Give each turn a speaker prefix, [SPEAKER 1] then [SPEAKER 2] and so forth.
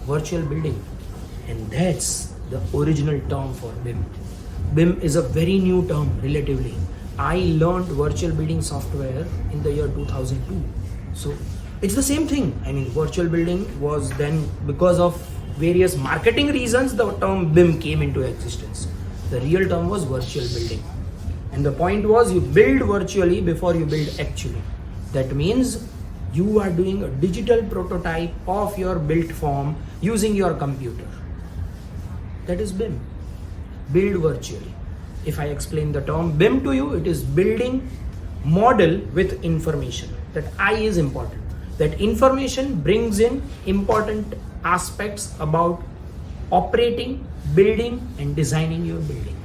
[SPEAKER 1] virtual building. And that's the original term for BIM. BIM is a very new term relatively. I learned virtual building software in the year 2002. So it's the same thing. I mean, virtual building was then, because of various marketing reasons, the term BIM came into existence. The real term was virtual building. And the point was, you build virtually before you build actually. That means you are doing a digital prototype of your built form using your computer. That is BIM. Build virtually. If I explain the term BIM to you, it is building model with information. That I is important. That information brings in important aspects about operating, building and designing your building.